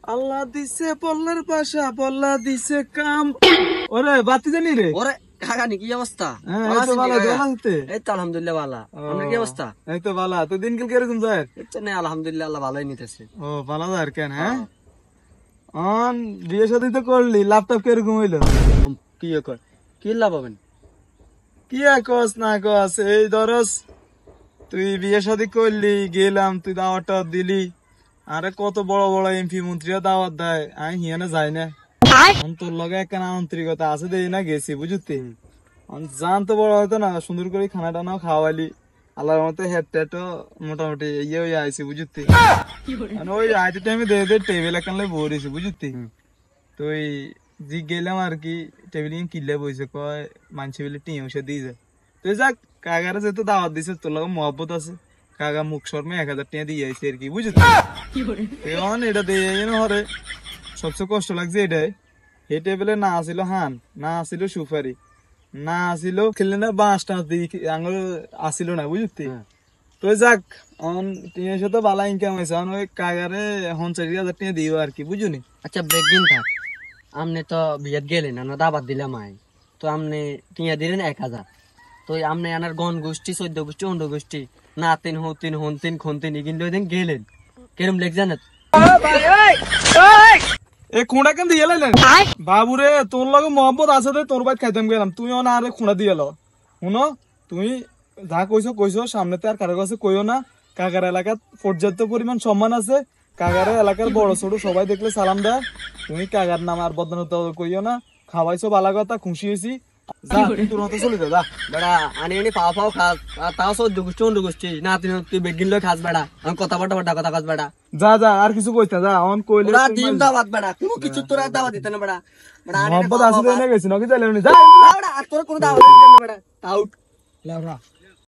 আল্লাহ দিছে পল্লার পাশা, পল্লা দিছে কাম। ওরে বাতি জানি রে। ওরে কাকা নি কি অবস্থা? হ্যাঁ এই তো ভালো, ভালো হতে। এই তো আলহামদুলিল্লাহ ভালো। আপনার কি অবস্থা? এই তো ভালো। তো দিনকাল কিরকম যায়? এই তো না আলহামদুলিল্লাহ আল্লাহ ভালোই নিতেছে। ও ভালো যায় কেন? হ্যাঁ অন বিয়ে শাদী তো করলি, ল্যাপটপ কিরকম হইলো? কি কর কি লাভ হবেন? কি আর কস না কস, এই ধরস তুই বিয়ে শাদী করলি, গেলাম তুই দাওয়াতটা দিলি, আরে কত বড় বড় এমপি মন্ত্রীরা দাওয়াত দেয়, আমি হিয়ানে যাই না। তোর লগে একখানা আন্তরিকতা আছে দেই না গেছি বুঝতি। জান তো বড় হয়তো না, সুন্দর করে খানা টানাও খাওয়ালি, আল্লাহর মতো হেড টেটও মোটামুটি ইয়ে হয়ে আইসি বুঝতি। ওই আইতে টাইমে দে দে টেবিল একখানে বসেছি বুঝতি। তুই জি গেলাম আর কি, টেবিল কিনলে বইছে কয় মানসি বলে টিম সে দিয়ে যায়। তুই যাক কাকারে যেহেতু দাওয়াত দিছে, তোর লগে মহব্বত আছে, কাকা মুখ শর্মে 1000 টাকা দিয়ে আইছে আর কি বুঝতি। এখন এটা দিয়ে হরে সবচেয়ে কষ্ট লাগছে এটাই, এই টেবিলে না আসিল হান, না আসিল সুপারি, না আসিল খেললে না বাঁশ টাঁস দিয়ে আঙুল আসিল না বুঝতি। তো যাক অন টিনের সাথে বালা ইনকাম হয়েছে, ওই কাকারে এখন 4000 টাকা দিও আর কি বুঝুনি। আচ্ছা বেগিন থাক, আমনে তো বিয়েত গেলেন, আমরা দাবাত দিলাম আই, তো আমনে টিয়া দিলেন 1000। তো আমনে আনার গণ গোষ্ঠী 14 গোষ্ঠী 15 গোষ্ঠী না তিন হতিন হন্তিন খন্তিন কিন্তু ওই দিন গেলেন কেরম লেগ জানেন? এ খুঁড়া কেন দিয়ে লাইলেন বাবুরে, তোর লগে মহব্বত আছে দে, তোর বাইত খাইতাম গেলাম, তুই না আরে খুঁড়া দিয়ে লো। শুনো তুই যা কইছো কইছো, সামনেতে আর কারো কাছে কইও না। কাকার এলাকার পর্যাপ্ত পরিমাণ সম্মান আছে, কাকার এলাকার বড় ছোট সবাই দেখলে সালাম দেয়। তুমি কাকার নাম আর বদনাম কইও না, খাওয়াইছো বালা কথা, খুশি হয়েছি, যা তুই তোর মতো চলে যা। বেড়া আনি আনি পাও পাও খাস, আর তাও 14 গোষ্ঠী 15 গোষ্ঠী না তুই বেগিন লই খাস বেড়া, আমি কথা বাটা বাটা কথা খাস বেড়া। যা যা আর কিছু কইতা যা, অন কইলে ওরা ডিম দাওয়াত বেড়া, তুমি কিছু তোরা দাওয়াত দিতে না বেড়া। বেড়া আনি মহব্বত আছে না গেছি নাকি তাইলে বেড়া আর তোর কোনো দাওয়াত দিতে না বেড়া। আউট লাউরা।